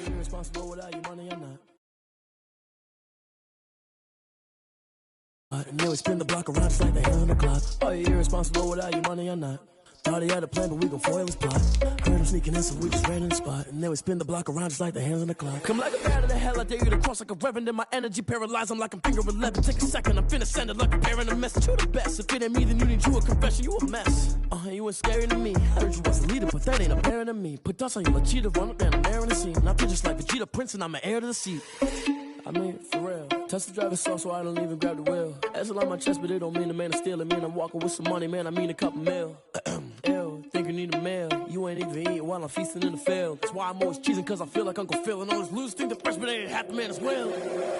you irresponsible without your money or not? And then we spin the block around just like the hands on the clock. Are you irresponsible without your money or not? Thought he had a plan, but we gon' foil his plot. Heard him sneaking in, so we just ran in the spot. And then we spin the block around just like the hands on the clock. Come like a bat of the hell, I dare you to cross like a reverend. In my energy paralyzed, I'm like I'm finger 11. Take a second, I'm finna send it like a parent a message. You the best, if it ain't me, then you need you a confession. You a mess. You ain't scary to me. Heard you was a leader, but that ain't apparent to me. Put dust on you like Cheetah, run up down, I'm airing the scene. I feel just like Vegeta Prince, and I'm an heir to the seat. I mean, for real. Touch the driver's soft, so I don't even grab the wheel. That's a lot on my chest, but it don't mean the man is stealing. Man, I'm walking with some money, man, I mean a couple mil. Ew, think you need a meal. You ain't even eating while I'm feasting in the field. That's why I'm always cheesing, cause I feel like Uncle Phil. And all those losers think the freshman ain't half the man as well.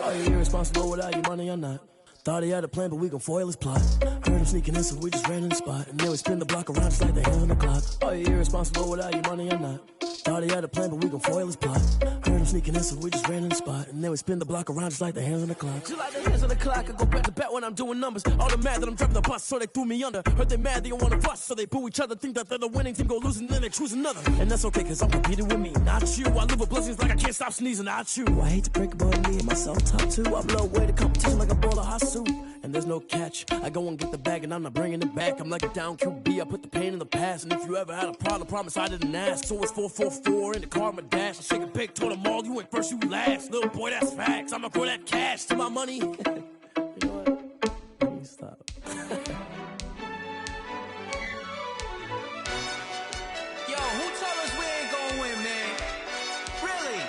Are you irresponsible without your money or not? Thought he had a plan, but we gon' foil his plot. Heard him sneaking in, so we just ran in the spot. And then we spin the block around just like the hands on the clock. Are you irresponsible without your money or not? Thought he had a plan, but we gon' foil his plot. Heard him sneaking in, so we just ran in the spot. And then we spin the block around just like the hands on the clock. Just like the hands on the clock, I go back to back when I'm doing numbers. All the mad that I'm driving the bus, so they threw me under. Heard they mad, they don't wanna bust, so they boo each other. Think that they're the winning team, go losing, then they choose another. And that's okay, cause I'm competing with me, not you. I live with blessings like I can't stop sneezing, not you. I hate to break it, but me and myself top two. I blow away the competition like a ball of hot soup. And there's no catch. I go and get the bag and I'm not bringing it back. I'm like a down QB, I put the pain in the past. And if you ever had a problem, promise I didn't ask. So it's 444 in the car, my dash. I shake a big, told them all, you went first, you last. Little boy, that's facts. I'ma throw that cash to my money. You know what? Please stop. Yo, who told us we ain't gonna win, man? Really?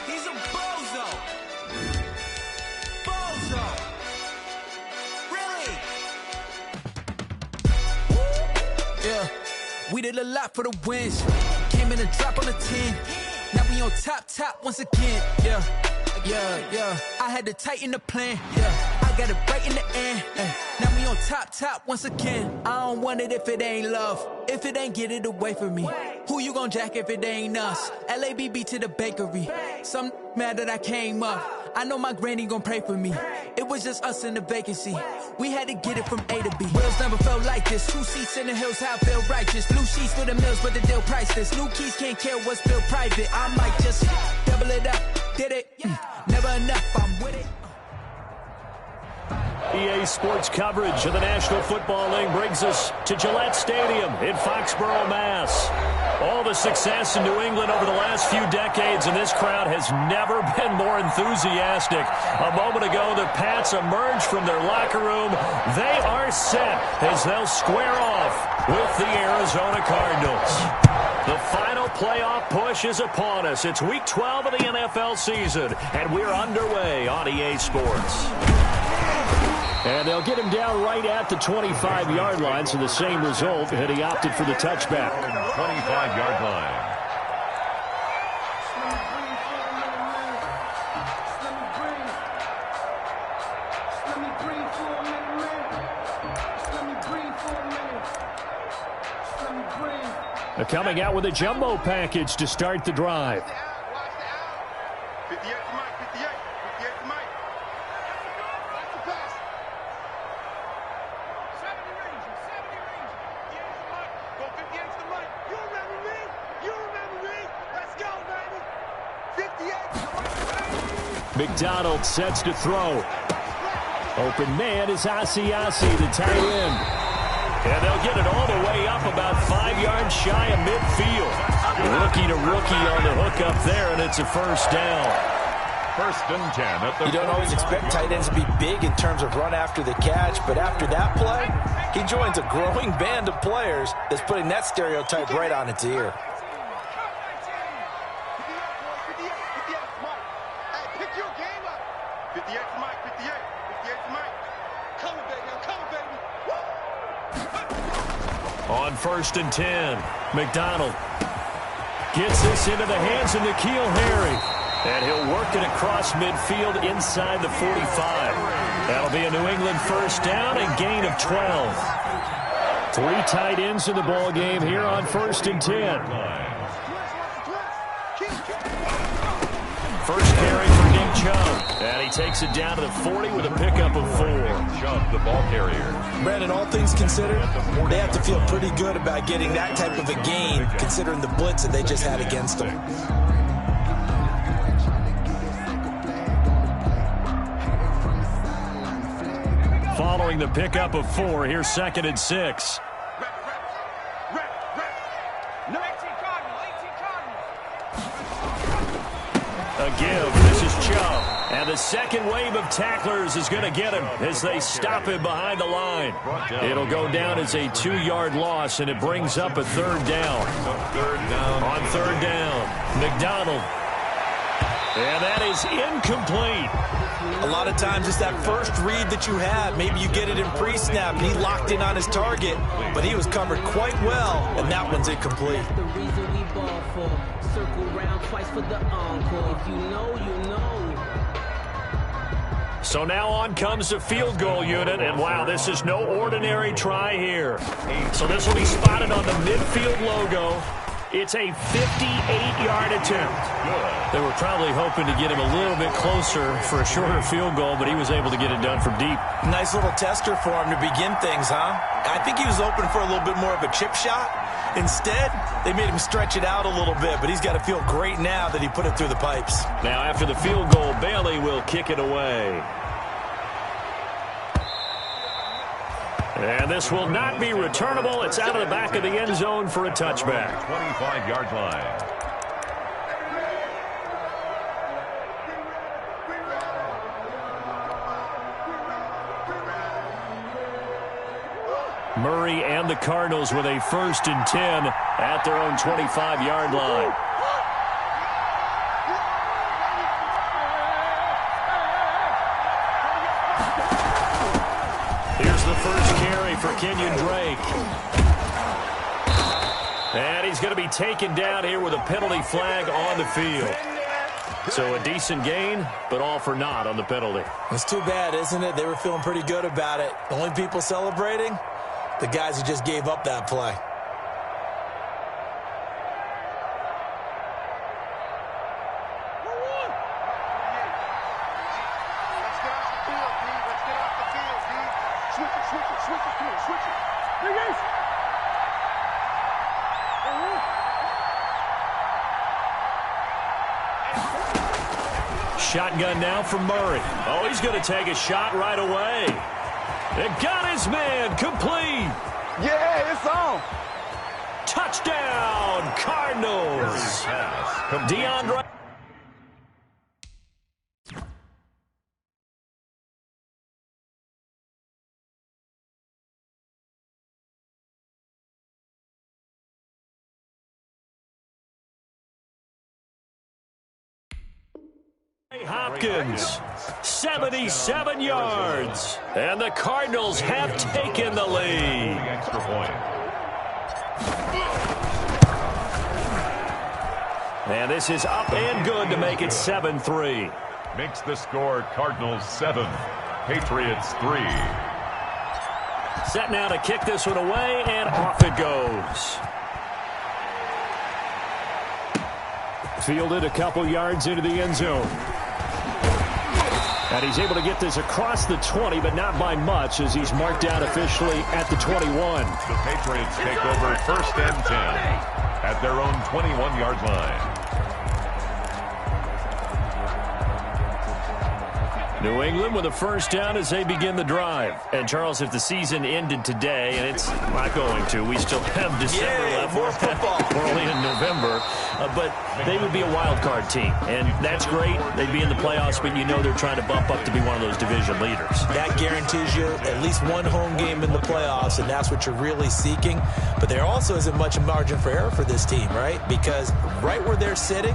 He's a bozo. Really? Yeah, we did a lot for the wins. Came in a drop on the 10. Now we on top once again. Yeah. I had to tighten the plan. Yeah, I got it right in the end. Now we on top once again. I don't want it if it ain't love. If it ain't, get it away from me. Who you gon' jack if it ain't us? LABB to the bakery. Some mad that I came up. I know my granny gon' pray for me. It was just us in the vacancy. We had to get it from A to B. Wheels never felt like this. 2 seats in the hills, how I feel righteous. Blue sheets for the mills, but the deal priceless. New keys can't care what's built private. I might just double it up. Did it? Never enough, I'm with it. EA Sports coverage of the National Football League brings us to Gillette Stadium in Foxborough, Mass. All the success in New England over the last few decades, and this crowd has never been more enthusiastic. A moment ago, the Pats emerged from their locker room. They are set as they'll square off with the Arizona Cardinals. The final playoff push is upon us. It's Week 12 of the NFL season, and we're underway on EA Sports. And they'll get him down right at the 25-yard line, so the same result, and he opted for the touchback. 25-yard line. Coming out with a jumbo package to start the drive. 58 to Mike, 58 to Mike. Watch the pass. 70 Ranger. 58 to Mike. Go 58 to Mike. You remember me? Let's go, baby. 58 to Mike. McDonald sets to throw. Open man is Asiasi, the tight end. And they'll get it all the way up about 5 yards shy of midfield. Rookie to rookie on the hook up there, and it's a first down. First and 10 at the. You don't always expect tight ends to be big in terms of run after the catch, but after that play, he joins a growing band of players that's putting that stereotype right on its ear. On first and 10, McDonald gets this into the hands of N'Keal Harry. And he'll work it across midfield inside the 45. That'll be a New England first down and gain of 12. 3 tight ends in the ball game here on first and 10. First carry for N'Keal Nick Chubb. And he takes it down to the 40 with a pickup of 4. Chubb, the ball carrier. Brandon, all things considered, they have to feel pretty good about getting that type of a gain, considering the blitz that they just had against them. Following the pickup of 4, here's 2nd and 6. A give. This is Chubb. And the second wave of tacklers is going to get him as they stop him behind the line. It'll go down as a 2-yard loss, and it brings up a 3rd down. On 3rd down, McDonald. And that is incomplete. A lot of times it's that first read that you have. Maybe you get it in pre-snap, and he locked in on his target, but he was covered quite well, and that one's incomplete. The reason we ball for. Circle round twice for the encore. If you know, you know. So now on comes the field goal unit, and wow, this is no ordinary try here. So this will be spotted on the midfield logo. It's a 58-yard attempt. They were probably hoping to get him a little bit closer for a shorter field goal, but he was able to get it done from deep. Nice little tester for him to begin things, huh? I think he was open for a little bit more of a chip shot. Instead, they made him stretch it out a little bit, but he's got to feel great now that he put it through the pipes. Now after the field goal, Bailey will kick it away. And this will not be returnable. It's out of the back of the end zone for a touchback. 25-yard line. Murray and the Cardinals with a 1st and 10 at their own 25-yard line. Here's the first carry for Kenyon Drake. And he's going to be taken down here with a penalty flag on the field. So a decent gain, but all for naught on the penalty. It's too bad, isn't it? They were feeling pretty good about it. The only people celebrating, the guys who just gave up that play. Shotgun now for Murray. Oh, he's going to take a shot right away. They got his man complete. Yeah, it's on. Touchdown, Cardinals. DeAndre. Hopkins, 77 yards, and the Cardinals have taken the lead. Extra point. And this is up and good to make it 7-3. Makes the score Cardinals 7, Patriots 3. Set now to kick this one away, and off it goes. Fielded a couple yards into the end zone. And he's able to get this across the 20, but not by much, as he's marked down officially at the 21. The Patriots take over 1st and 10 at their own 21-yard line. New England with a 1st down as they begin the drive. And, Charles, if the season ended today, and it's not going to, we still have December left. More football. We're only in November. But they would be a wild card team. And that's great. They'd be in the playoffs, but you know they're trying to bump up to be one of those division leaders. That guarantees you at least one home game in the playoffs, and that's what you're really seeking. But there also isn't much margin for error for this team, right? Because right where they're sitting,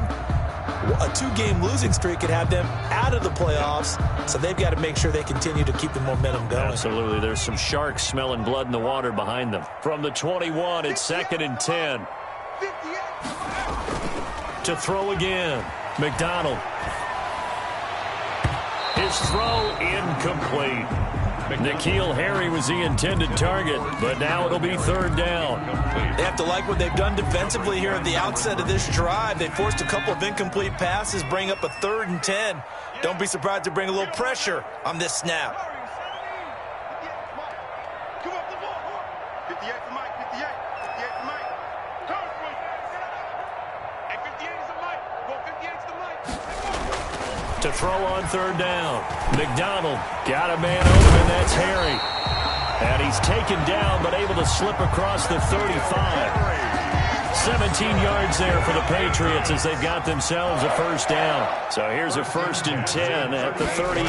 a 2-game losing streak could have them out of the playoffs, so they've got to make sure they continue to keep the momentum going. Absolutely. There's some sharks smelling blood in the water behind them. From the 21, it's 2nd and 10. To throw again, McDonald. His throw incomplete. N'Keal Harry was the intended target, but now it'll be third down. They have to like what they've done defensively here at the outset of this drive. They forced a couple of incomplete passes, bring up a 3rd and 10. Don't be surprised to bring a little pressure on this snap. Come up the ball. 58 for Mike. 58. 58 for Mike. Turn for it. And 58 is the Mike. Go 58 is the Mike. To throw on third down. McDonald got a man open, and that's Harry. And he's taken down, but able to slip across the 35. 17 yards there for the Patriots as they've got themselves a first down. So here's a 1st and 10 at the 38.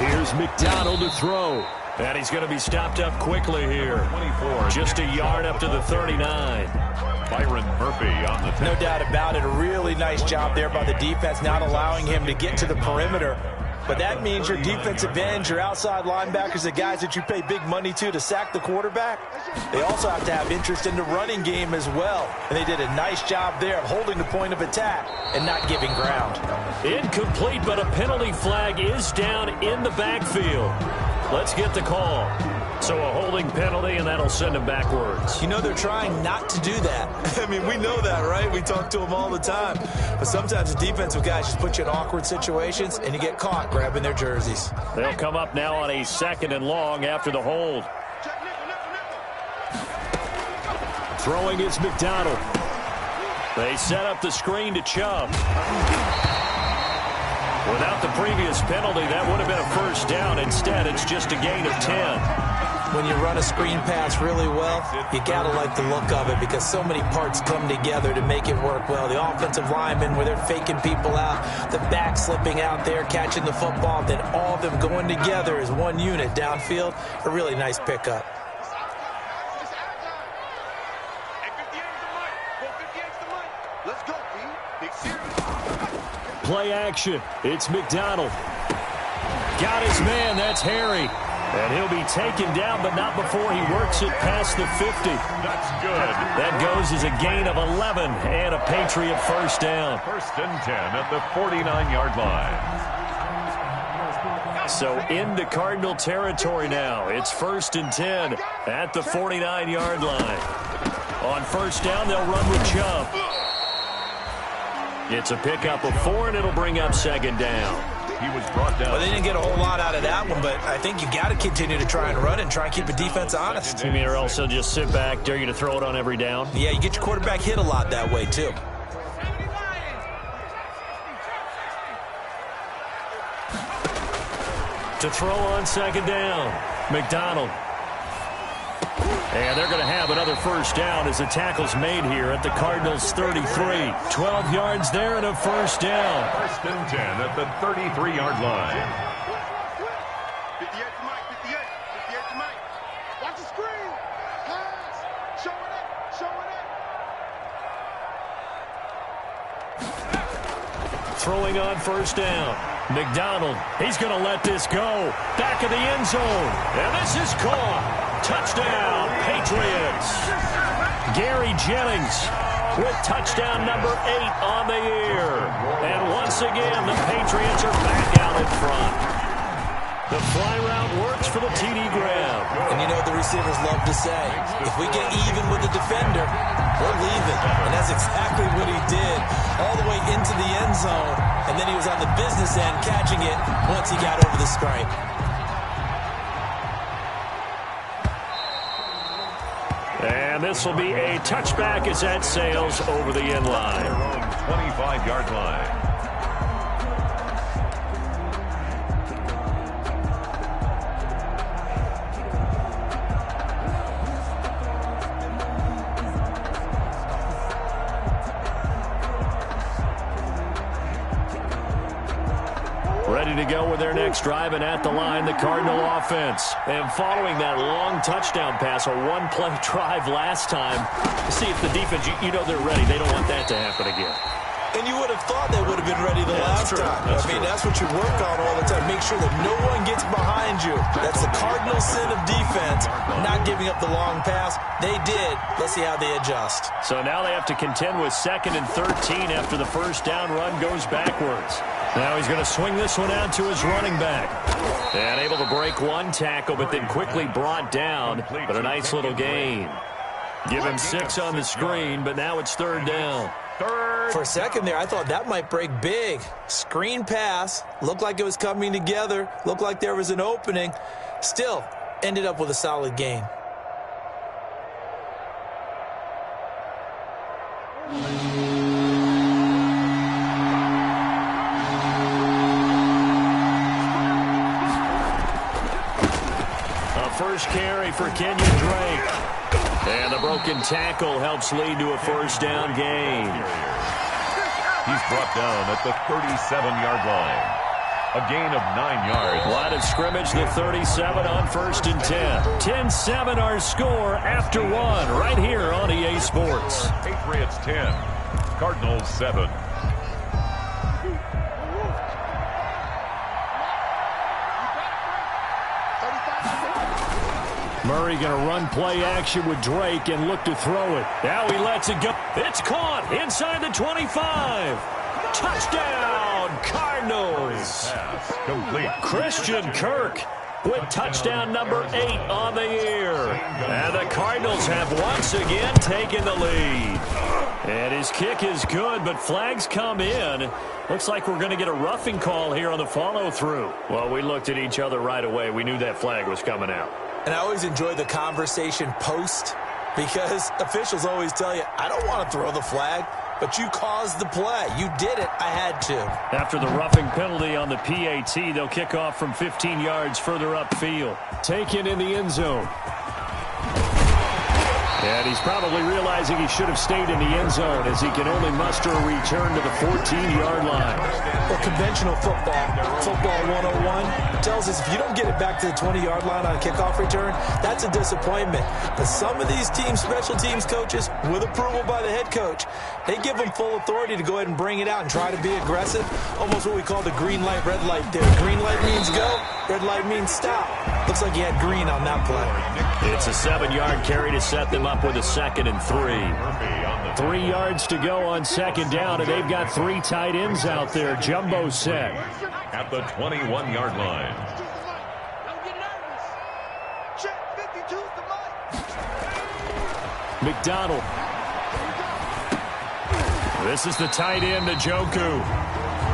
Here's McDonald to throw. And he's going to be stopped up quickly here. 24. Just a yard up to the 39. Byron Murphy on the 10. No doubt about it. A really nice job there by the defense, not allowing him to get to the perimeter. But that means your defensive ends, your outside linebackers, the guys that you pay big money to sack the quarterback, they also have to have interest in the running game as well. And they did a nice job there of holding the point of attack and not giving ground. Incomplete, but a penalty flag is down in the backfield. Let's get the call. So a holding penalty, and that'll send him backwards. You know, they're trying not to do that. I mean, we know that, right? We talk to them all the time. But sometimes the defensive guys just put you in awkward situations, and you get caught grabbing their jerseys. They'll come up now on a 2nd and long after the hold. Throwing is McDonald. They set up the screen to Chubb. Without the previous penalty, that would have been a first down. Instead, it's just a gain of 10. When you run a screen pass really well, you got to like the look of it because so many parts come together to make it work well. The offensive linemen, where they're faking people out, the back slipping out there, catching the football, then all of them going together as one unit downfield. A really nice pickup. Let's go, B. Big series. Play action. It's McDonald. Got his man. That's Harry. And he'll be taken down, but not before he works it past the 50. That's good. That goes as a gain of 11 and a Patriot first down. 1st and 10 at the 49-yard line. So into Cardinal territory now. It's 1st and 10 at the 49-yard line. On first down, they'll run with Chubb. It's a pickup of 4, and it'll bring up 2nd down. He was brought down. Well, they didn't get a whole lot out of that one, but I think you got to continue to try and run and try and keep the defense honest. You mean or else they'll just sit back, dare you to throw it on every down? Yeah, you get your quarterback hit a lot that way, too. To throw on 2nd down, McDonald. And they're going to have another first down as the tackle's made here at the Cardinals' 33. 12 yards there and a first down. 1st and 10 at the 33-yard line. 58 to Mike. 58. 58 to Mike. Watch the screen. Pass. Showing it. Showing it. Throwing on first down. McDonald, he's going to let this go. Back of the end zone. And this is caught. Touchdown, Patriots. Gary Jennings with touchdown number 8 on the year. And once again, the Patriots are back out in front. The fly route works for the TD grab. And you know what the receivers love to say? If we get even with the defender, we're leaving. And that's exactly what he did. All the way into the end zone. And then he was on the business end catching it once he got over the stripe. And this will be a touchback as that sails over the end line. 25-yard line. Ready to go with their next drive, and at the line, the Cardinal offense. And following that long touchdown pass, a one-play drive last time, see if the defense, you know they're ready. They don't want that to happen again. And you would have thought they would have been ready the last time. That's what you work on all the time. Make sure that no one gets behind you. That's the cardinal sin of defense, not giving up the long pass. They did. Let's see how they adjust. So now they have to contend with 2nd and 13 after the first down run goes backwards. Now he's going to swing this one out to his running back. And able to break one tackle, but then quickly brought down. But a nice little gain. Give him 6 on the screen, but now it's 3rd down. For a second there, I thought that might break big. Screen pass. Looked like it was coming together. Looked like there was an opening. Still, ended up with a solid gain. First carry for Kenyon Drake. And the broken tackle helps lead to a 1st down gain. He's brought down at the 37-yard line. A gain of 9 yards. Line of scrimmage, the 37 on 1st and 10. 10-7 our score after 1 right here on EA Sports. Patriots 10, Cardinals 7. Murray going to run play action with Drake and look to throw it. Now he lets it go. It's caught inside the 25. Touchdown, Cardinals. Complete. Christian Kirk with touchdown number 8 on the year. And the Cardinals have once again taken the lead. And his kick is good, but flags come in. Looks like we're going to get a roughing call here on the follow-through. Well, we looked at each other right away. We knew that flag was coming out. And I always enjoy the conversation post because officials always tell you, I don't want to throw the flag, but you caused the play. You did it. I had to. After the roughing penalty on the PAT, they'll kick off from 15 yards further upfield. Taken in the end zone. And he's probably realizing he should have stayed in the end zone as he can only muster a return to the 14-yard line. Well, conventional football 101, tells us if you don't get it back to the 20-yard line on a kickoff return, that's a disappointment. But some of these teams, special teams coaches, with approval by the head coach, they give them full authority to go ahead and bring it out and try to be aggressive. Almost what we call the green light, red light there. Green light means go, red light means stop. Looks like he had green on that play. It's a 7-yard carry to set them up with a 2nd and 3. 3 yards to go on 2nd down, and they've got 3 tight ends out there. Jumbo set. At the 21-yard line. McDonald. This is the tight end, Njoku.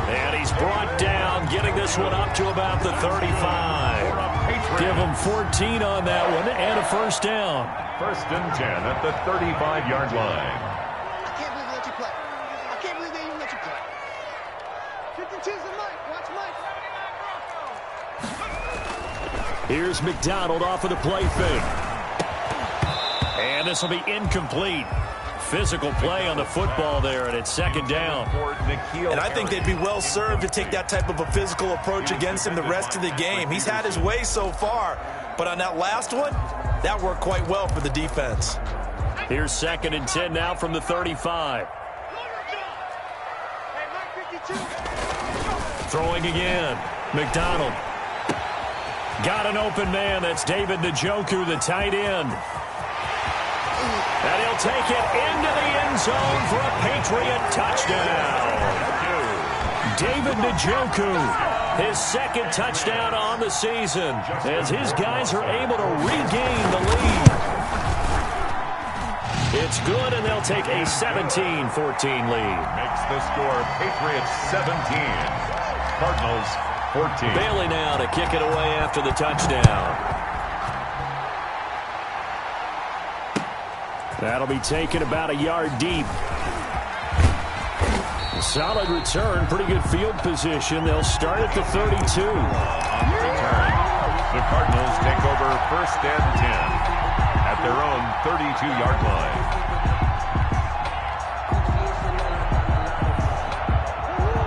And he's brought down, getting this one up to about the 35. Give him 14 on that one and a 1st down. 1st and 10 at the 35-yard line. I can't believe they let you play. I can't believe they even let you play. 52's the Mike. Watch Mike. Here's McDonald off of the play fake. And this will be incomplete. Physical play on the football there, and it's 2nd down. And I think they'd be well served to take that type of a physical approach against him the rest of the game. He's had his way so far, but on that last one, that worked quite well for the defense. Here's 2nd and 10 now from the 35. Throwing again. McDonald. Got an open man. That's David Njoku, the tight end. And he'll take it into the end zone for a Patriot touchdown. David Njoku, his 2nd touchdown on the season, as his guys are able to regain the lead. It's good, and they'll take a 17-14 lead. Makes the score Patriots 17, Cardinals 14. Bailey now to kick it away after the touchdown. That'll be taken about a yard deep. Solid return, pretty good field position. They'll start at the 32. On the return, the Cardinals take over 1st and 10 at their own 32-yard line.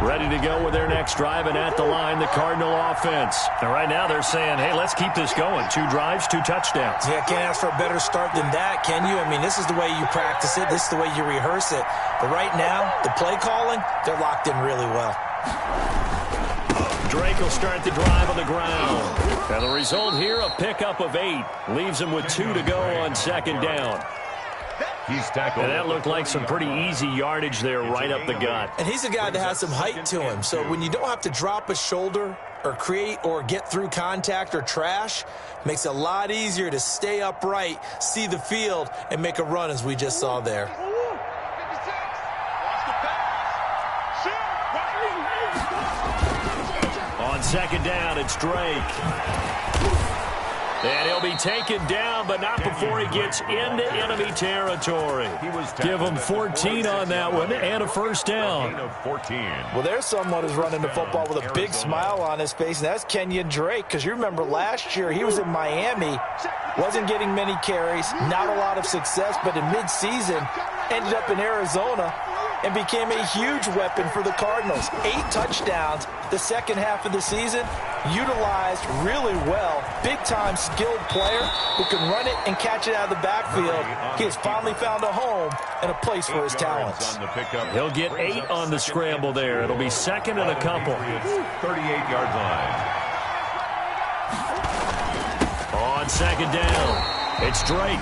Ready to go with their next drive, and at the line, the Cardinal offense. And right now they're saying, hey, let's keep this going. 2 drives, 2 touchdowns. Yeah, can't ask for a better start than that, can you? I mean, this is the way you practice it. This is the way you rehearse it. But right now, the play calling, they're locked in really well. Drake will start the drive on the ground. And the result here, a pickup of 8. Leaves him with 2 to go on 2nd down. He's tackled. And that looked like some pretty easy yardage there right up the gut. And he's a guy that has some height to him. So when you don't have to drop a shoulder or create or get through contact or trash, makes it a lot easier to stay upright, see the field, and make a run as we just saw there. On second down, it's Drake. And he'll be taken down, but not before he gets into enemy territory. Give him 14 on that one and a first down. Well, there's someone who's running the football with a big smile on his face, and that's Kenyon Drake, because you remember last year he was in Miami, wasn't getting many carries, not a lot of success, but in midseason ended up in Arizona and became a huge weapon for the Cardinals. 8 touchdowns the second half of the season, utilized really well. Big-time skilled player who can run it and catch it out of the backfield. He has finally found a home and a place for his talents. He'll get 8 on the scramble there. It'll be second and a couple. 38-yard line. On second down, it's Drake.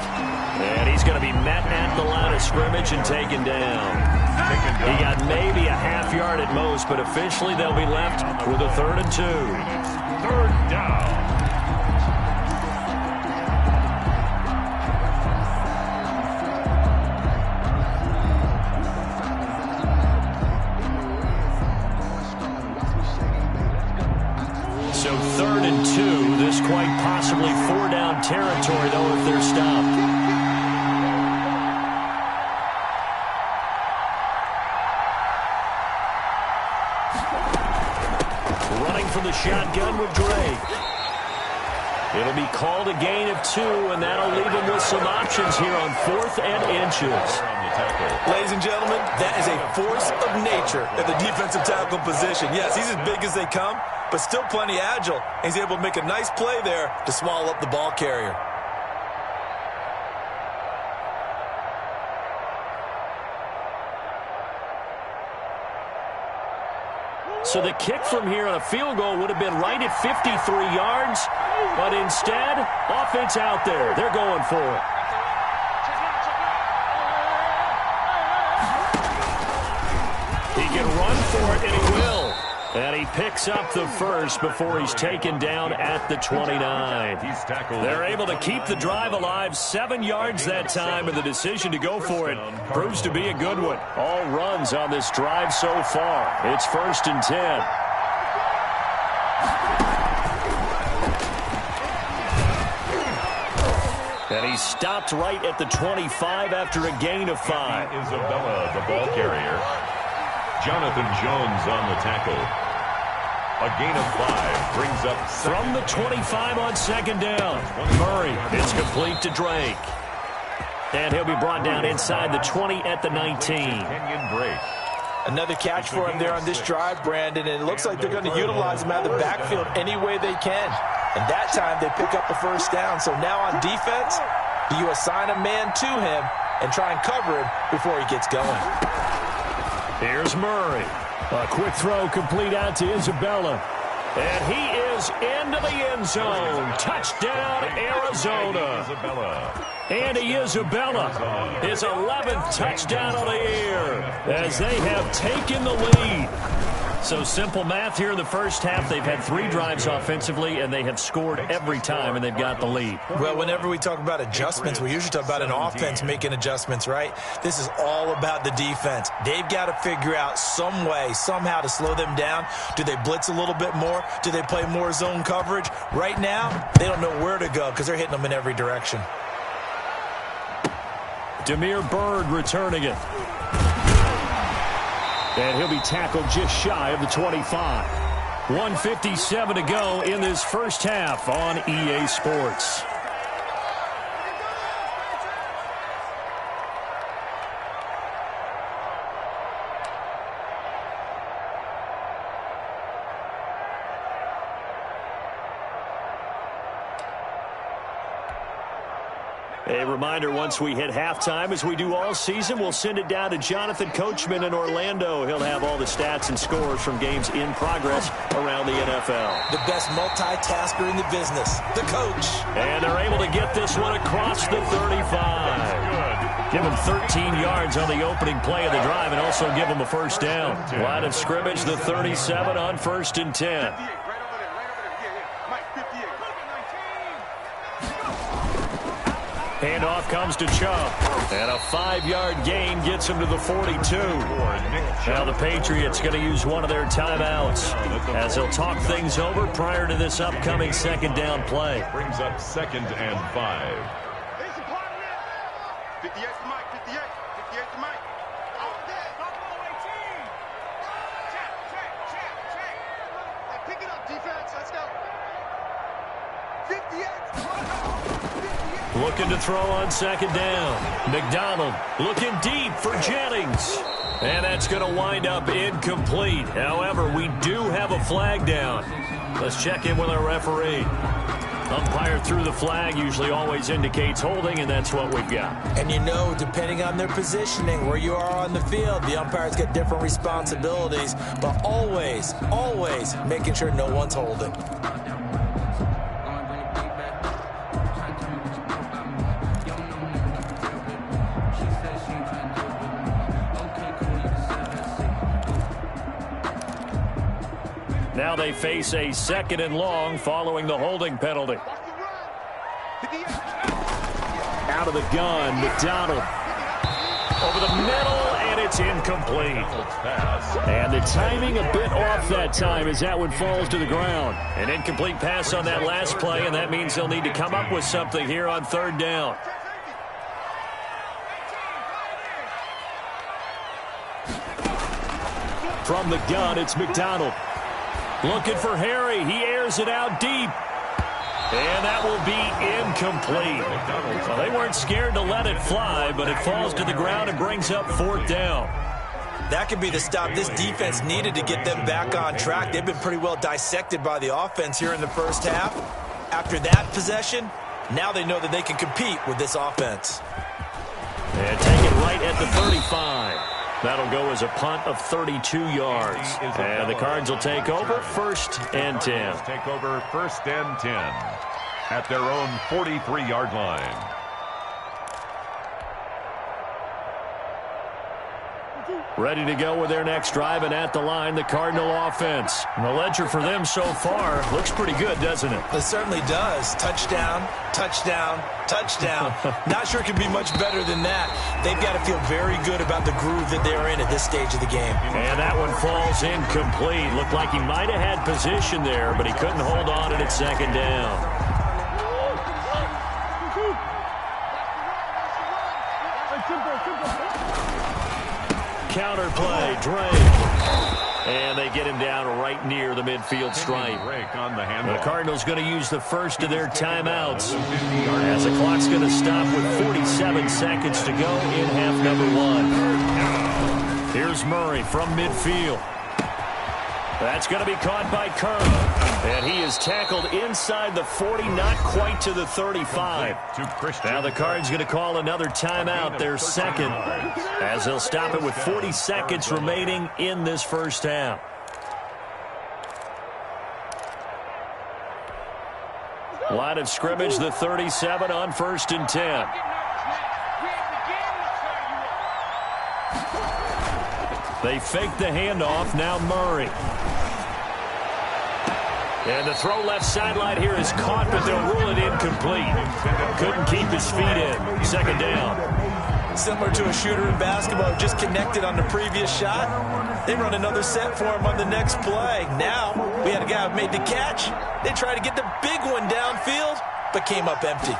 And he's going to be met at the line of scrimmage and taken down. He got maybe a half yard at most, but officially they'll be left with a 3rd and 2. Third down. So 3rd and 2. This quite possibly 4-down territory, though, if they're stopped. From the shotgun with Drake. It'll be called a gain of 2, and that'll leave him with some options here on 4th and inches. Ladies and gentlemen, that is a force of nature at the defensive tackle position. Yes, he's as big as they come, but still plenty agile. He's able to make a nice play there to swallow up the ball carrier. So the kick from here on a field goal would have been right at 53 yards, but instead, offense out there. They're going for it. He can run for it, and he will. And he picks up the first before he's taken down at the 29. They're able to keep the drive alive, 7 yards that time, and the decision to go for it proves to be a good one. All runs on this drive so far. It's 1st and 10. And he's stopped right at the 25 after a gain of 5. Isabella, the ball carrier. Jonathan Jones on the tackle. A gain of 5 brings up from the 25 on second down. Murray, it's complete to Drake. And he'll be brought down inside the 20 at the 19. Kenyon Drake. Another catch for him there on this drive, Brandon, and it looks like they're going to utilize him out of the backfield any way they can. And that time they pick up the first down. So now on defense, do you assign a man to him and try and cover him before he gets going? Here's Murray. A quick throw complete out to Isabella. And he is into the end zone. Touchdown, Arizona. Andy Isabella, his 11th touchdown of the year as they have taken the lead. So simple math here in the first half. They've had 3 drives offensively, and they have scored every time, and they've got the lead. Well, whenever we talk about adjustments, we usually talk about an offense making adjustments, right? This is all about the defense. They've got to figure out some way, somehow to slow them down. Do they blitz a little bit more? Do they play more zone coverage? Right now, they don't know where to go because they're hitting them in every direction. Damiere Byrd returning it. And he'll be tackled just shy of the 25. 1:57 to go in this first half on EA Sports. A reminder, once we hit halftime, as we do all season, we'll send it down to Jonathan Coachman in Orlando. He'll have all the stats and scores from games in progress around the NFL. The best multitasker in the business, the coach. And they're able to get this one across the 35. Give them 13 yards on the opening play of the drive and also give them a first down. Line of scrimmage, the 37 on 1st and 10. Handoff comes to Chubb. And a 5-yard gain gets him to the 42. Now the Patriots going to use one of their timeouts as they'll talk things over prior to this upcoming second down play. Brings up 2nd and 5. 58 to Mike, 58. 58 to Mike. All day. Check. Hey, pick it up, defense. Let's go. 58. Looking to throw on second down. McDonald looking deep for Jennings. And that's going to wind up incomplete. However, we do have a flag down. Let's check in with our referee. Umpire threw the flag, usually always indicates holding, and that's what we've got. And you know, depending on their positioning, where you are on the field, the umpires get different responsibilities, but always making sure no one's holding. Now they face a 2nd and long following the holding penalty. Out of the gun, McDonald. Over the middle, and it's incomplete. And the timing a bit off that time as that one falls to the ground. An incomplete pass on that last play, and that means they'll need to come up with something here on 3rd down. From the gun, it's McDonald. Looking for Harry. He airs it out deep. And that will be incomplete. Well, they weren't scared to let it fly, but it falls to the ground and brings up 4th down. That could be the stop this defense needed to get them back on track. They've been pretty well dissected by the offense here in the first half. After that possession, now they know that they can compete with this offense. And take it right at the 35. That'll go as a punt of 32 yards. And the Cards will take over 1st and 10. Take over 1st and 10 at their own 43-yard line. Ready to go with their next drive, and at the line, the Cardinal offense. And the ledger for them so far looks pretty good, doesn't it? It certainly does. Touchdown, touchdown, touchdown. Not sure it can be much better than that. They've got to feel very good about the groove that they're in at this stage of the game. And that one falls incomplete. Looked like he might have had position there, but he couldn't hold on at 2nd down. Counter play, Drake. And they get him down right near the midfield stripe. The Cardinals going to use the first of their timeouts as the clock's going to stop with 47 seconds to go in half number 1. Here's Murray from midfield. That's going to be caught by Kerr. And he is tackled inside the 40, not quite to the 35. Now the Cards going to call another timeout, their 2nd, as they'll stop it with 40 seconds remaining in this first half. Line of scrimmage, the 37 on 1st and 10. They fake the handoff, now Murray. And the throw left sideline here is caught, but they'll rule it incomplete. Couldn't keep his feet in. 2nd down. Similar to a shooter in basketball, just connected on the previous shot. They run another set for him on the next play. Now, we had a guy who made the catch. They tried to get the big one downfield, but came up empty.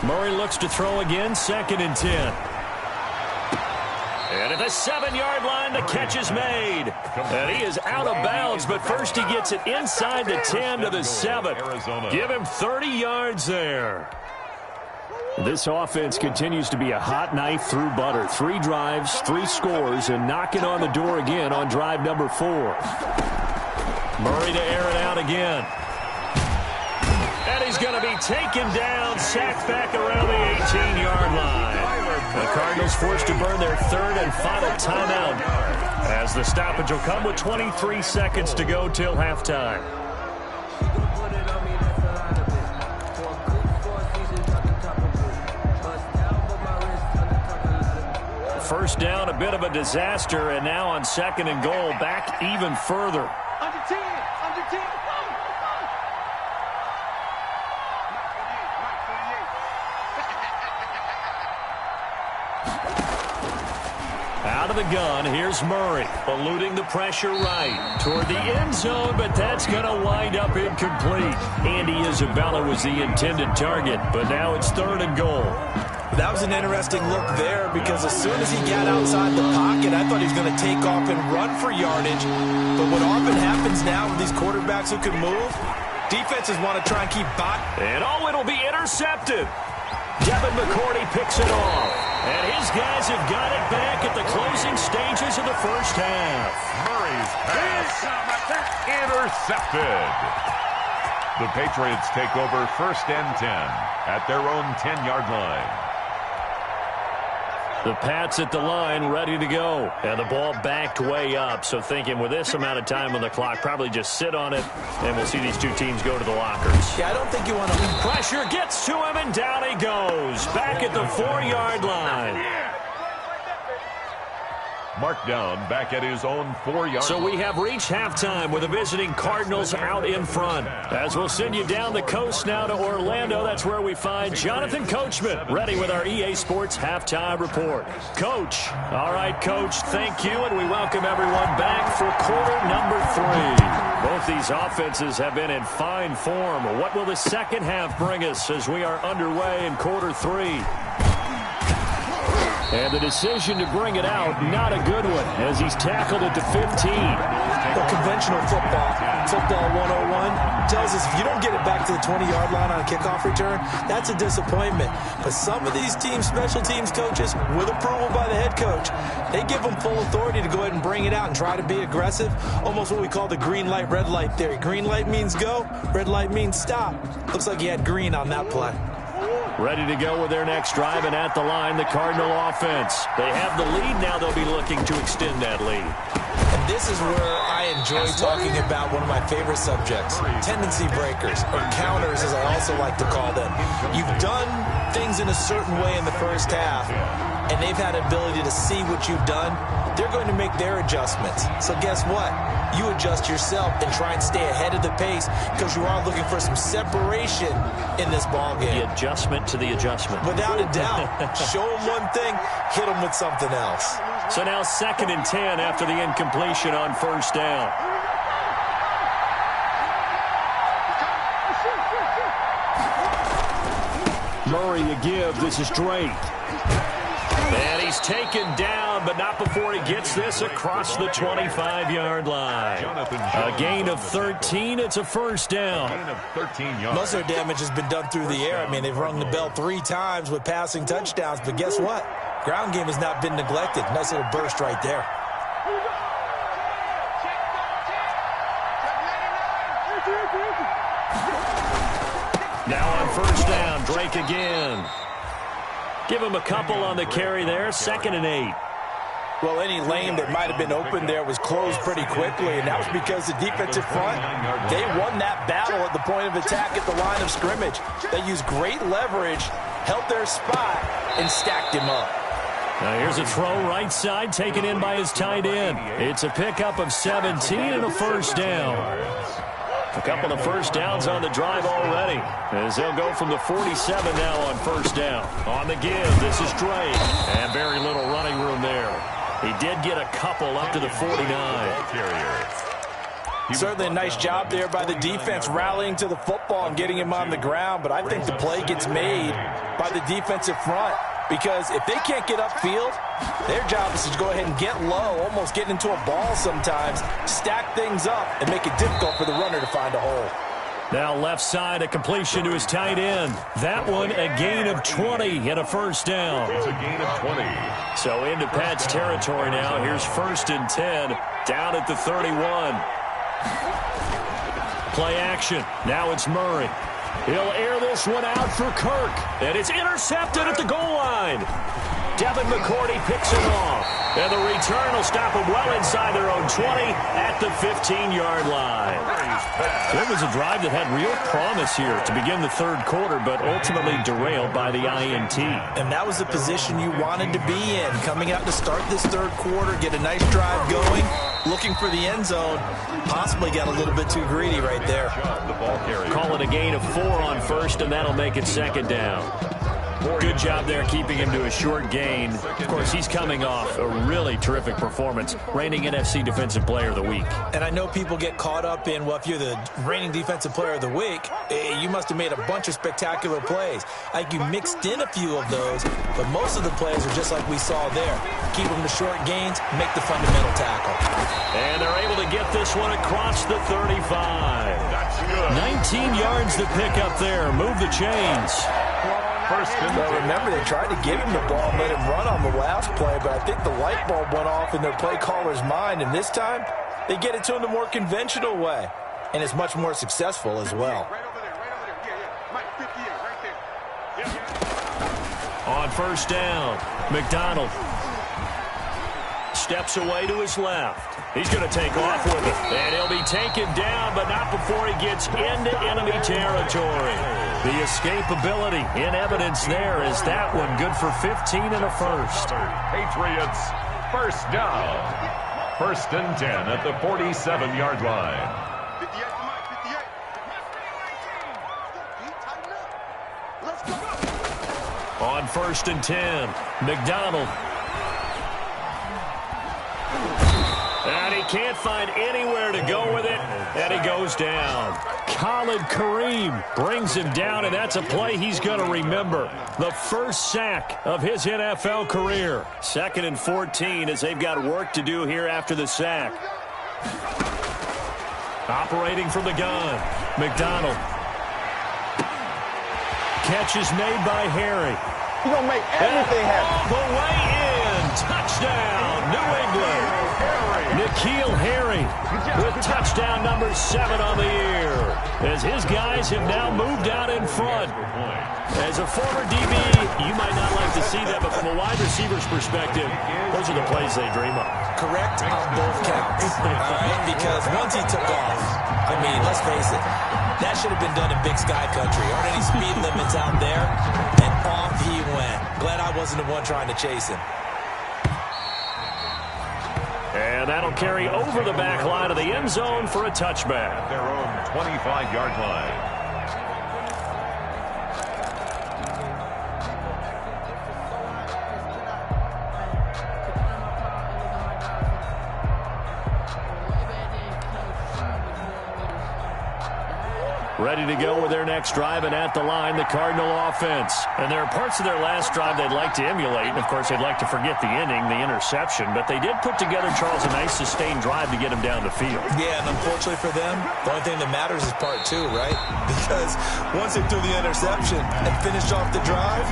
Murray looks to throw again, 2nd and 10. And at the 7-yard line, the catch is made. And he is out of bounds, but first he gets it inside the 10 to the 7. Give him 30 yards there. This offense continues to be a hot knife through butter. 3 drives, 3 scores, and knocking on the door again on drive number 4. Murray to air it out again. And he's going to be taken down, sacked back around the 18-yard line. The Cardinals forced to burn their 3rd and final timeout as the stoppage will come with 23 seconds to go till halftime. First down, a bit of a disaster, and now on 2nd and goal, back even further. Under 10, under 10. Out of the gun, here's Murray, eluding the pressure right toward the end zone, but that's going to wind up incomplete. Andy Isabella was the intended target, but now it's 3rd and goal. That was an interesting look there because as soon as he got outside the pocket, I thought he was going to take off and run for yardage. But what often happens now with these quarterbacks who can move, defenses want to try and keep And it'll be intercepted. Devin McCourty picks it off. And his guys have got it back at the closing stages of the first half. Murray's pass intercepted. The Patriots take over 1st and 10 at their own 10-yard line. The Pats at the line, ready to go. And the ball backed way up. So thinking with this amount of time on the clock, probably just sit on it, and we'll see these two teams go to the lockers. Yeah, I don't think you want to leave. Pressure gets to him, and down he goes. Back at the 4-yard line. Marked down back at his own 4-yard So line. we have reached halftime with the visiting Cardinals out in front. As we'll send you down the coast now to Orlando, that's where we find Jonathan Coachman, ready with our EA Sports Halftime Report. Coach. All right, Coach, thank you, and we welcome everyone back for quarter number 3. Both these offenses have been in fine form. What will the second half bring us as we are underway in quarter 3? And the decision to bring it out, not a good one, as he's tackled at the 15. Well, conventional football 101 tells us if you don't get it back to the 20-yard line on a kickoff return, that's a disappointment. But some of these teams, special teams coaches, with approval by the head coach, they give them full authority to go ahead and bring it out and try to be aggressive, almost what we call the green light, red light theory. Green light means go, red light means stop. Looks like he had green on that play. Ready to go with their next drive, and at the line, the Cardinal offense. They have the lead now. They'll be looking to extend that lead. And this is where I enjoy talking about one of my favorite subjects, tendency breakers, or counters as I also like to call them. You've done things in a certain way in the first half, and they've had an ability to see what you've done. They're going to make their adjustments. So guess what? You adjust yourself and try and stay ahead of the pace because you are looking for some separation in this ball game. The adjustment to the adjustment. Without a doubt. Show them one thing, hit them with something else. So now 2nd and 10 after the incompletion on first down. Murray a give. This is Drake. And he's taken down, but not before he gets this across the 25-yard line. A gain of 13. It's a first down. Gain of 13 yards. Most of their damage has been done through the air. I mean, they've rung the bell 3 times with passing touchdowns, but guess what? Ground game has not been neglected. Nice little burst right there. Now on first down, Drake again. Give him a couple on the carry there. 2nd and 8. Well, any lane that might have been open there was closed pretty quickly, and that was because the defensive front, they won that battle at the point of attack at the line of scrimmage. They used great leverage, held their spot, and stacked him up. Now here's a throw right side taken in by his tight end. It's a pickup of 17 and a first down. A couple of first downs on the drive already, as they'll go from the 47 now on first down. On the give, this is Drake, and very little running room there. He did get a couple up to the 49. Certainly a nice job there by the defense rallying to the football and getting him on the ground, but I think the play gets made by the defensive front. Because if they can't get upfield, their job is to go ahead and get low, almost get into a ball sometimes, stack things up, and make it difficult for the runner to find a hole. Now left side, a completion to his tight end. That one, a gain of 20 and a first down. It's a gain of 20. So into Pat's territory now. Here's 1st and 10, down at the 31. Play action. Now it's Murray. He'll air this one out for Kirk. And it's intercepted at the goal line. Devin McCourty picks him off. And the return will stop them well inside their own 20 at the 15-yard line. It was a drive that had real promise here to begin the third quarter, but ultimately derailed by the INT. And that was the position you wanted to be in. Coming out to start this third quarter, get a nice drive going, looking for the end zone. Possibly got a little bit too greedy right there. Call it a gain of 4 on first, and that'll make it second down. Good job there keeping him to a short gain. Of course, he's coming off a really terrific performance, reigning NFC Defensive Player of the Week. And I know people get caught up in, well, if you're the reigning Defensive Player of the Week, you must have made a bunch of spectacular plays. I think you mixed in a few of those, but most of the plays are just like we saw there. Keep them to short gains, make the fundamental tackle. And they're able to get this one across the 35. That's good. 19 yards to pick up there. Move the chains. Well, remember, they tried to give him the ball and let him run on the last play, but I think the light bulb went off in their play caller's mind, and this time they get it to him the more conventional way, and it's much more successful as well. Right over there, right over there. Yeah. Mike, 58, right there. Yeah. On first down, McDonald steps away to his left. He's going to take off with it, and he'll be taken down, but not before he gets into enemy territory. The escapability in evidence there is that one good for 15 and a first. Patriots, first down. First and 10 at the 47-yard line. 58 for Mike, 58. Let's go. On first and 10, McDonald. And he can't find anywhere to go with it, and he goes down. Khalid Kareem brings him down, and that's a play he's going to remember. The first sack of his NFL career. 2nd and 14 as they've got work to do here after the sack. Operating from the gun, McDonald. Catch is made by Harry. You're going to make everything happen. All the way in. Touchdown, New England. N'Keal Harry with touchdown number 7 on the year. As his guys have now moved out in front. As a former DB, you might not like to see that, but from a wide receiver's perspective, those are the plays they dream of. Correct on both counts, all right? Because once he took off, I mean, let's face it, that should have been done in Big Sky Country. Aren't any speed limits out there? And off he went. Glad I wasn't the one trying to chase him. And that'll carry over the back line of the end zone for a touchback. Their own 25-yard line. Ready to go with their next drive, and at the line, the Cardinal offense. And there are parts of their last drive they'd like to emulate. And, of course, they'd like to forget the ending, the interception. But they did put together, Charles, a nice sustained drive to get him down the field. Yeah, and unfortunately for them, the only thing that matters is part 2, right? Because once they threw the interception and finished off the drive,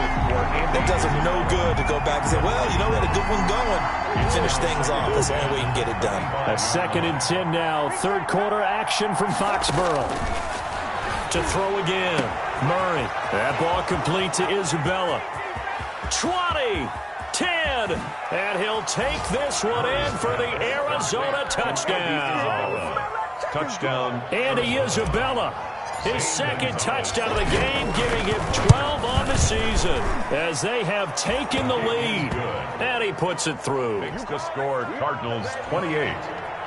it does them no good to go back and say, well, you know, we had a good one going. Finish things off. That's the only way you can get it done. A 2nd and 10 now. Third quarter action from Foxborough. To throw again. Murray. That ball complete to Isabella. 20, 10, and he'll take this one in for the Arizona touchdown. Touchdown. Andy Isabella. His 2nd touchdown of the game, giving him 12 on the season as they have taken the lead. And he puts it through. Makes the score Cardinals 28,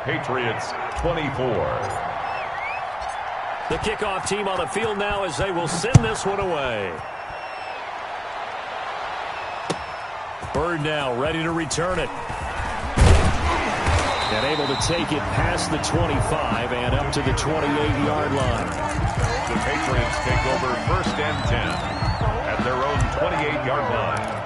Patriots 24. The kickoff team on the field now as they will send this one away. Bird now ready to return it. And able to take it past the 25 and up to the 28-yard line. The Patriots take over 1st and 10 at their own 28-yard line.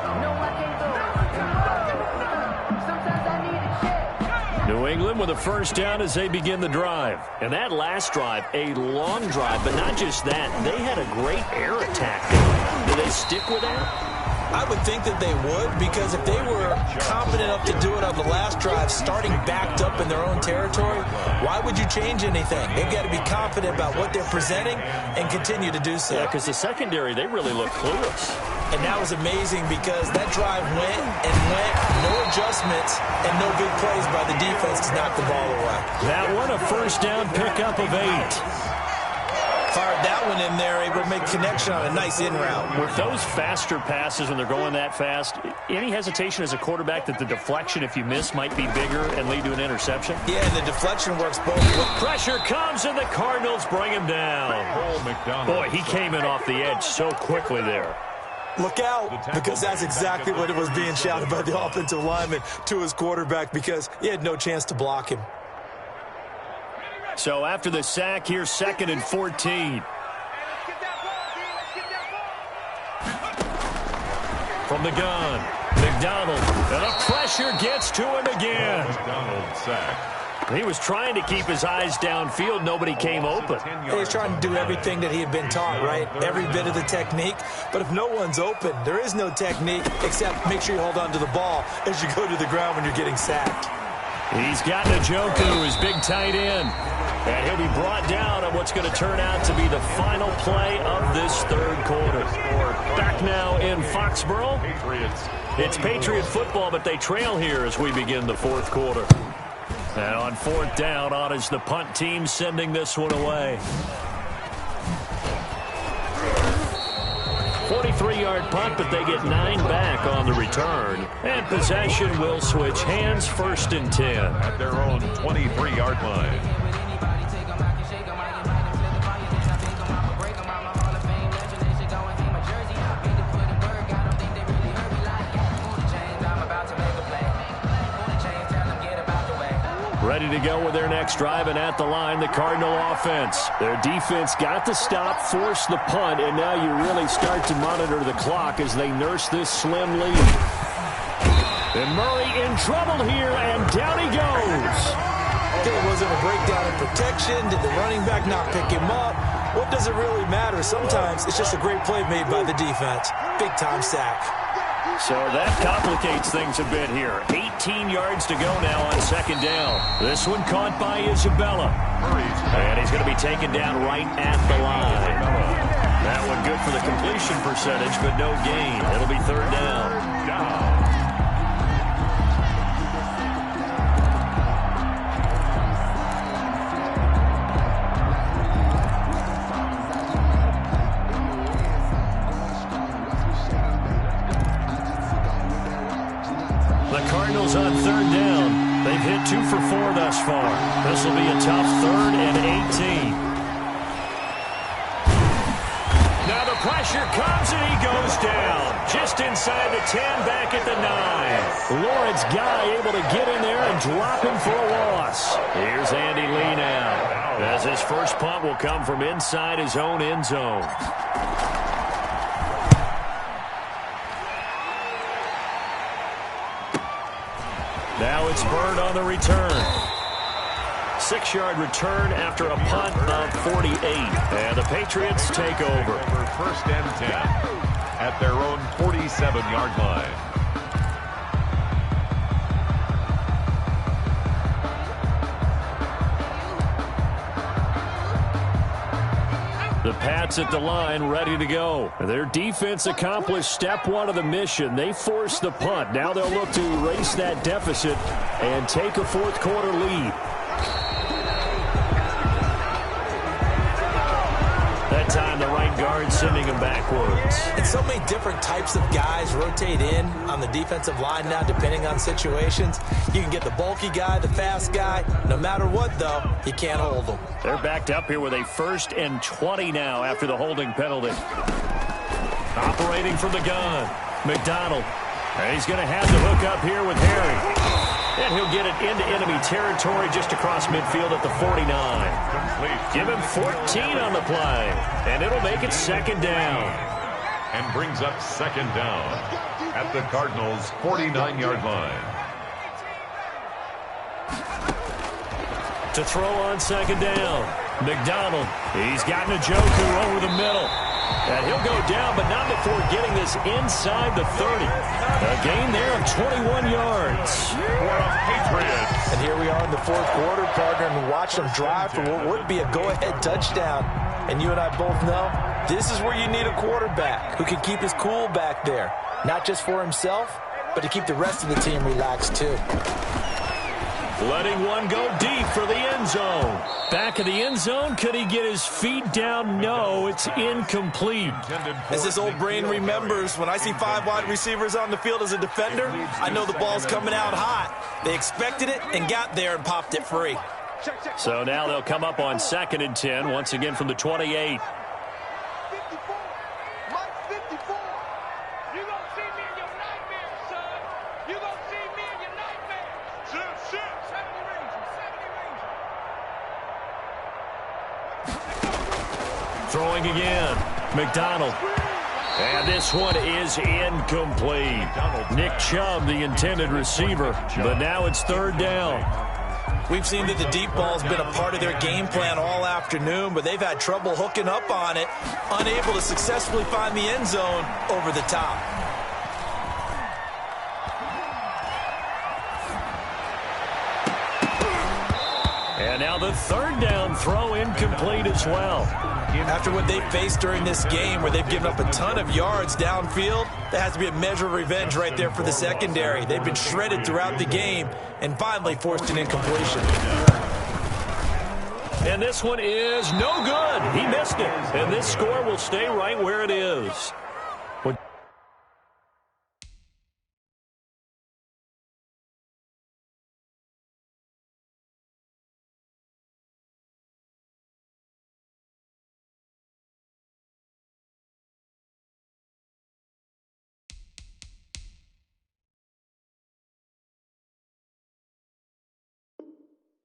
New England with a first down as they begin the drive. And that last drive, a long drive, but not just that. They had a great air attack. Do they stick with that? I would think that they would, because if they were confident enough to do it on the last drive, starting backed up in their own territory, why would you change anything? They've got to be confident about what they're presenting and continue to do so. Yeah, because the secondary, they really look clueless. And that was amazing because that drive went and went, no adjustments and no big plays by the defense to knock the ball away. That one a first down pickup of 8. Fired that one in there, able to make connection on a nice in route. With those faster passes when they're going that fast, any hesitation as a quarterback that the deflection, if you miss, might be bigger and lead to an interception? Yeah, and the deflection works both ways. Pressure comes, and the Cardinals bring him down. Boy, he came in off the edge so quickly there. Look out, because that's exactly what it was being shouted by the offensive lineman to his quarterback because he had no chance to block him. So after the sack, here's 2nd and 14. From the gun, McDonald, and the pressure gets to him again. McDonald sack. He was trying to keep his eyes downfield. Nobody came open. He was trying to do everything that he had been taught, right? Every bit of the technique. But if no one's open, there is no technique except make sure you hold on to the ball as you go to the ground when you're getting sacked. He's got Njoku, his big tight end. And he'll be brought down on what's going to turn out to be the final play of this third quarter. Back now in Foxborough. It's Patriot football, but they trail here as we begin the fourth quarter. And on 4th down, on is the punt team sending this one away. 43-yard punt, but they get 9 back on the return. And possession will switch hands, 1st and 10. At their own 23-yard line. Ready to go with their next drive, and at the line, the Cardinal offense. Their defense got the stop, forced the punt, and now you really start to monitor the clock as they nurse this slim lead. And Murray in trouble here, and down he goes. There wasn't a breakdown in protection. Did the running back not pick him up? What does it really matter? Sometimes it's just a great play made by the defense. Big-time sack. So that complicates things a bit here. 18 yards to go now on 2nd down. This one caught by Isabella. And he's going to be taken down right at the line. That one good for the completion percentage, but no gain. It'll be 3rd down. Cardinals on 3rd down. They've hit 2 for 4 thus far. This will be a tough 3rd and 18. Now the pressure comes and he goes down. Just inside the 10, back at the 9. Lawrence Guy able to get in there and drop him for a loss. Here's Andy Lee now, as his first punt will come from inside his own end zone. Now it's Bird on the return. 6-yard return after a punt of 48. And the Patriots take over. 1st and 10 at their own 47-yard line. The Pats at the line, ready to go. Their defense accomplished step 1 of the mission. They forced the punt. Now they'll look to erase that deficit and take a fourth quarter lead. That time the right guard sending him backwards. And so many different types of guys rotate in on the defensive line now, depending on situations. You can get the bulky guy, the fast guy. No matter what, though, you can't hold them. They're backed up here with a 1st and 20 now after the holding penalty. Operating from the gun, McDonald. And he's going to have the hook up here with Harry. And he'll get it into enemy territory just across midfield at the 49. Give him 14 on the play. And it'll make it 2nd down. And brings up 2nd down at the Cardinals' 49-yard line. To throw on 2nd down, McDonald. He's got Njoku over the middle. And he'll go down, but not before getting this inside the 30. A gain there of 21 yards. For the Patriots. And here we are in the fourth quarter, partner, and watch them drive for what would be a go-ahead touchdown. And you and I both know this is where you need a quarterback who can keep his cool back there. Not just for himself, but to keep the rest of the team relaxed too. Letting one go deep for the end zone. Back of the end zone, could he get his feet down? No, it's incomplete. As this old brain remembers, when I see 5 wide receivers on the field as a defender, I know the ball's coming out hot. They expected it and got there and popped it free. So now they'll come up on 2nd and 10, once again from the 28. 54. Mike 54. You gonna see me in your nightmares, son. You gonna see me in your nightmares. Shit. 70 Ranger. Throwing again. McDonald. And this one is incomplete. Nick Chubb, the intended receiver, but now it's 3rd down. We've seen that the deep ball's been a part of their game plan all afternoon, but they've had trouble hooking up on it, unable to successfully find the end zone over the top. And now the 3rd down throw incomplete as well. After what they faced during this game where they've given up a ton of yards downfield, there has to be a measure of revenge right there for the secondary. They've been shredded throughout the game and finally forced an incompletion. And this one is no good. He missed it. And this score will stay right where it is.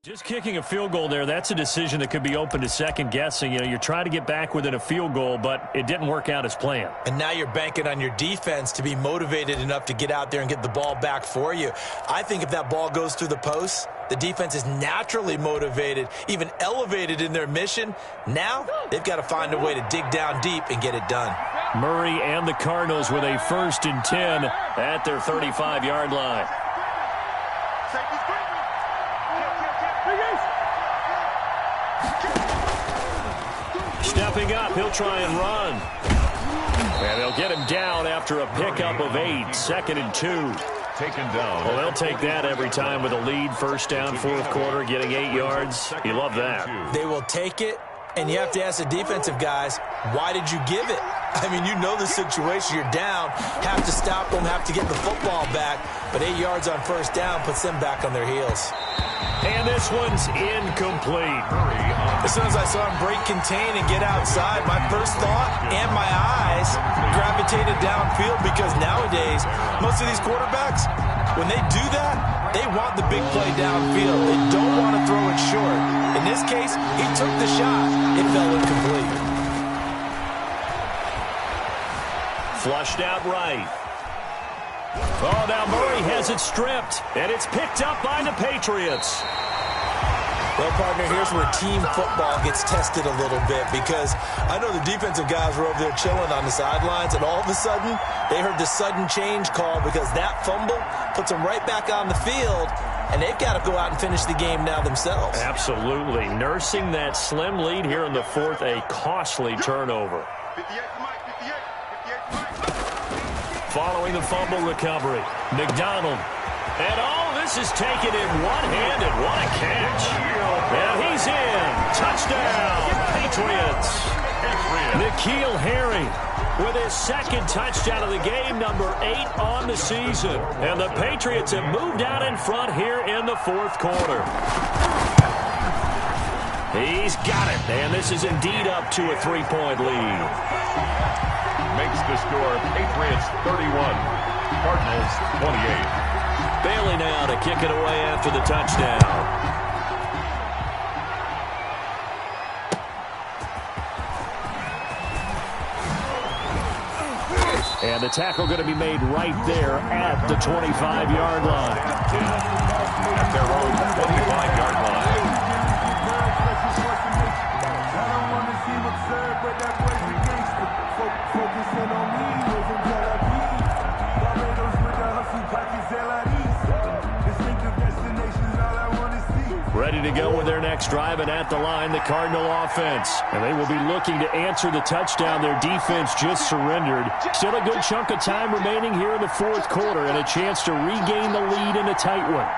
Just kicking a field goal there, that's a decision that could be open to second guessing. You know, you're trying to get back within a field goal, but it didn't work out as planned. And now you're banking on your defense to be motivated enough to get out there and get the ball back for you. I think if that ball goes through the post, the defense is naturally motivated, even elevated in their mission. Now they've got to find a way to dig down deep and get it done. Murray and the Cardinals with a 1st and 10 at their 35-yard line. Stepping up, he'll try and run. And they'll get him down after a pickup of 8, 2nd and 2. Taken down. Well, they'll take that every time with a lead, 1st down, 4th quarter, getting 8 yards. You love that. They will take it, and you have to ask the defensive guys, why did you give it? I mean, you know the situation. You're down, have to stop them, have to get the football back, but 8 yards on 1st down puts them back on their heels. And this one's incomplete. As soon as I saw him break contain and get outside, my first thought and my eyes gravitated downfield because nowadays, most of these quarterbacks, when they do that, they want the big play downfield. They don't want to throw it short. In this case, he took the shot. It fell incomplete. Flushed out right. Oh, now Murray has it stripped, and it's picked up by the Patriots. Well, partner, here's where team football gets tested a little bit because I know the defensive guys were over there chilling on the sidelines, and all of a sudden, they heard the sudden change call because that fumble puts them right back on the field, and they've got to go out and finish the game now themselves. Absolutely. Nursing that slim lead here in the 4th, a costly turnover. 58 for Mike, 58 for Mike. Following the fumble recovery, McDonald. And this is taken in one-handed. What a catch. And he's in. Touchdown, Patriots. N'Keal Harry with his 2nd touchdown of the game, number 8 on the season. And the Patriots have moved out in front here in the 4th quarter. He's got it, and this is indeed up to a 3-point lead. Makes the score Patriots 31, Cardinals 28. Bailey now to kick it away after the touchdown. And the tackle going to be made right there at the 25-yard line. At their own 25-yard line. Ready Ready to go with their next drive, and at the line, the Cardinal offense. And they will be looking to answer the touchdown their defense just surrendered. Still a good chunk of time remaining here in the fourth quarter, and a chance to regain the lead in a tight one.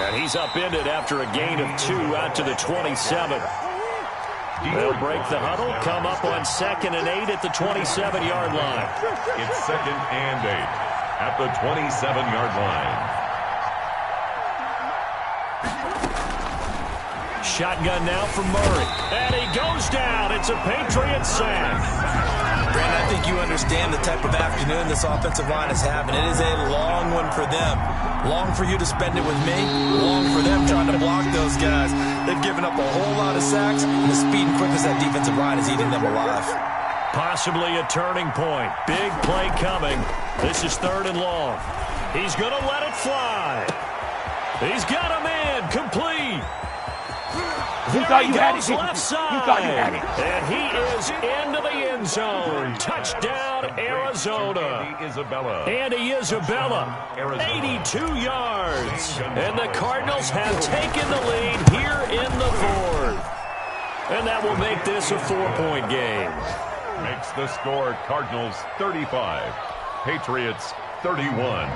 And he's upended after a gain of 2 out to the 27. They'll break the huddle, come up on 2nd and 8 at the 27-yard line. It's 2nd and 8 at the 27-yard line. Shotgun now for Murray. And he goes down. It's a Patriots sack. Brandon, I think you understand the type of afternoon this offensive line is having. It is a long one for them. Long for you to spend it with me. Long for them trying to block those guys. They've given up a whole lot of sacks, and the speed and quickness of that defensive line is eating them alive. Possibly a turning point. Big play coming. This is 3rd and long. He's going to let it fly. He's got a man complete. You thought you had it. Left side. You thought you had it. And he is into the end zone. Touchdown, Arizona. Andy Isabella, 82 yards. And the Cardinals have taken the lead here in the 4th. And that will make this a 4-point game. Makes the score Cardinals 35, Patriots 31.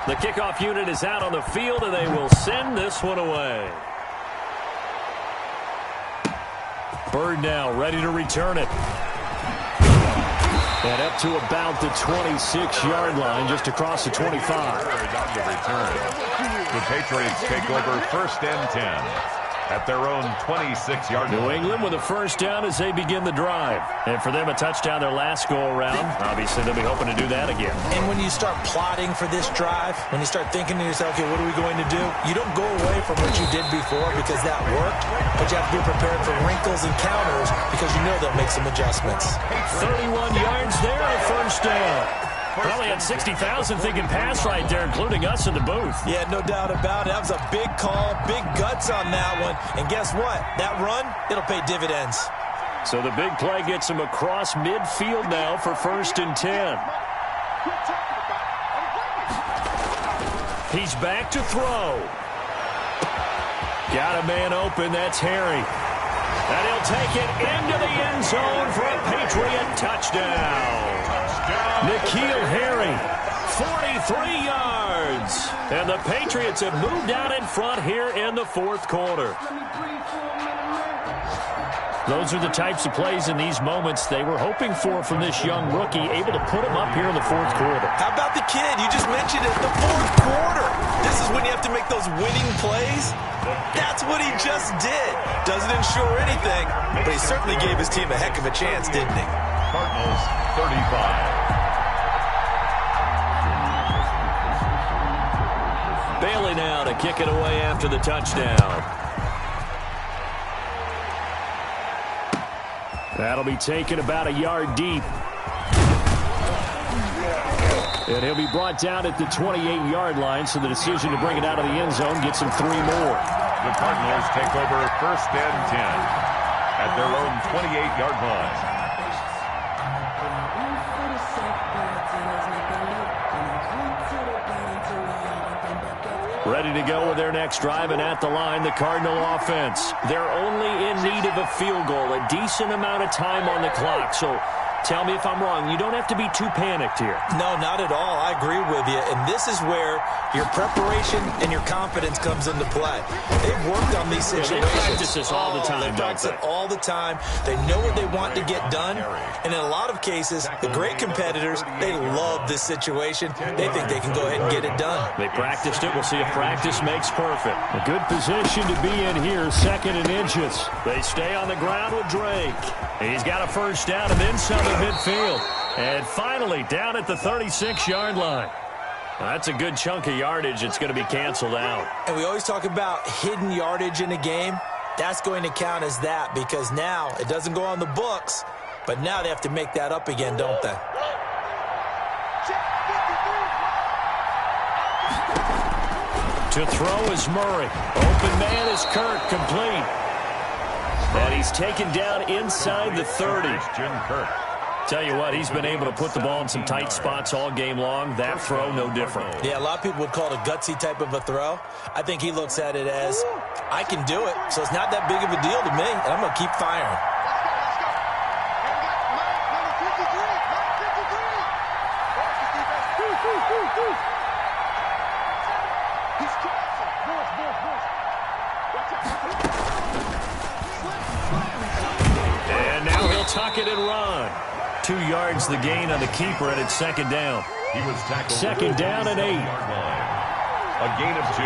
The kickoff unit is out on the field, and they will send this one away. Bird now ready to return it. And up to about the 26-yard line, just across the 25. The Patriots take over 1st and 10 at their own 26-yard line. New England with a first down as they begin the drive. And for them, a touchdown their last go-around. Obviously, they'll be hoping to do that again. And when you start plotting for this drive, when you start thinking to yourself, okay, what are we going to do? You don't go away from what you did before because that worked, but you have to be prepared for wrinkles and counters because you know they'll make some adjustments. 31 yards there, a first down. Probably had 60,000 thinking pass right there, including us in the booth. Yeah, no doubt about it. That was a big call, big guts on that one. And guess what? That run, it'll pay dividends. So the big play gets him across midfield now for 1st and 10. He's back to throw. Got a man open. That's Harry. And he'll take it into the end zone for a Patriot touchdown. N'Keal Harry, 43 yards. And the Patriots have moved out in front here in the 4th quarter. Those are the types of plays in these moments they were hoping for from this young rookie, able to put him up here in the 4th quarter. How about the kid? You just mentioned it, the 4th quarter. This is when you have to make those winning plays. That's what he just did. Doesn't ensure anything, but he certainly gave his team a heck of a chance, didn't he? Cardinals 35. Bailey now to kick it away after the touchdown. That'll be taken about a yard deep. And he'll be brought down at the 28-yard line, so the decision to bring it out of the end zone gets him 3 more. The Cardinals take over 1st and 10 at their own 28-yard line. Ready to go with their next drive, and at the line, the Cardinal offense. They're only in need of a field goal, a decent amount of time on the clock. So tell me if I'm wrong. You don't have to be too panicked here. No, not at all. I agree with you. And this is where your preparation and your confidence comes into play. They've worked on these situations. They practice this all the time, They practice it all the time. They know what they want to get done. And in a lot of cases, the great competitors, they love this situation. They think they can go ahead and get it done. They practiced it. We'll see if practice makes perfect. A good position to be in here, 2nd and inches. They stay on the ground with Drake. He's got a first down and then some at midfield. And finally, down at the 36-yard line. That's a good chunk of yardage. It's going to be canceled out. And we always talk about hidden yardage in a game. That's going to count as that because now it doesn't go on the books, but now they have to make that up again, don't they? To throw is Murray. Open man is Kirk, complete. And he's taken down inside the 30. Jim Kirk. Tell you what, he's been able to put the ball in some tight spots all game long. That throw, no different. Yeah, a lot of people would call it a gutsy type of a throw. I think he looks at it as, I can do it, so it's not that big of a deal to me, and I'm going to keep firing. And now he'll tuck it and run. 2 yards the gain on the keeper, and it's second down. He was tackled. Second down and 8. A gain of 2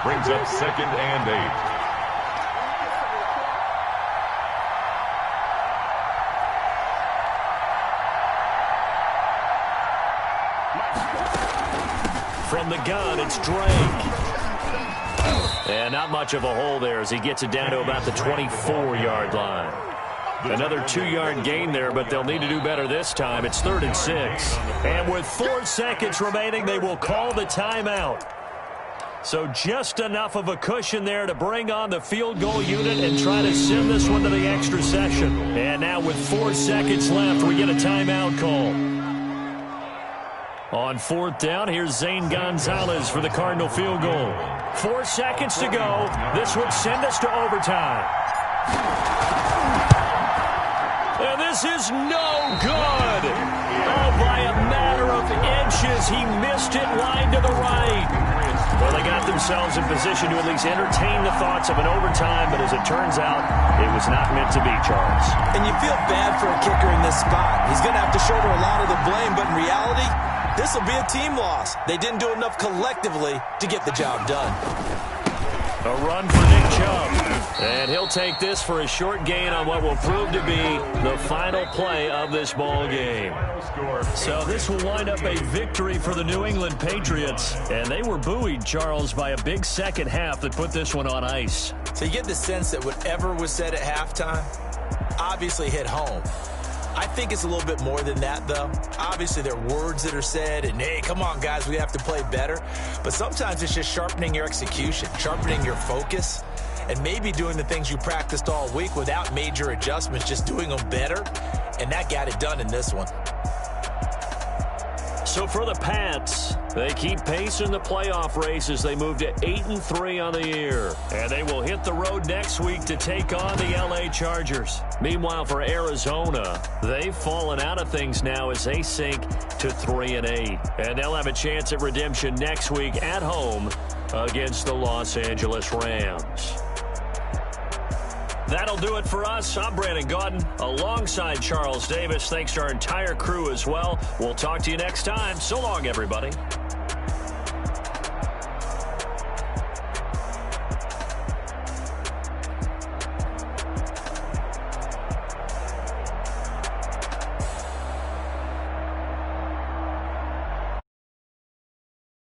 brings up second and 8. From the gun, it's Drake. And not much of a hole there as he gets it down to about the 24-yard line. Another 2-yard gain there, but they'll need to do better this time. It's 3rd and 6. And with 4 seconds remaining, they will call the timeout. So just enough of a cushion there to bring on the field goal unit and try to send this one to the extra session. And now with 4 seconds left, we get a timeout call. On 4th down, here's Zane Gonzalez for the Cardinal field goal. 4 seconds to go. This would send us to overtime. And this is no good. Oh, by a matter of inches, he missed it line to the right. Well, they got themselves in position to at least entertain the thoughts of an overtime, but as it turns out, it was not meant to be, Charles. And you feel bad for a kicker in this spot. He's going to have to shoulder a lot of the blame, but in reality, this will be a team loss. They didn't do enough collectively to get the job done. A run for Nick Chubb. And he'll take this for a short gain on what will prove to be the final play of this ball game. So this will wind up a victory for the New England Patriots. And they were buoyed, Charles, by a big second half that put this one on ice. So you get the sense that whatever was said at halftime obviously hit home. I think it's a little bit more than that, though. Obviously, there are words that are said, and, hey, come on, guys, we have to play better. But sometimes it's just sharpening your execution, sharpening your focus, and maybe doing the things you practiced all week without major adjustments, just doing them better. And that got it done in this one. So for the Pats, they keep pace in the playoff race as they move to 8-3 on the year. And they will hit the road next week to take on the LA Chargers. Meanwhile, for Arizona, they've fallen out of things now as they sink to 3-8. And they'll have a chance at redemption next week at home against the Los Angeles Rams. That'll do it for us. I'm Brandon Gaudin alongside Charles Davis. Thanks to our entire crew as well. We'll talk to you next time. So long, everybody.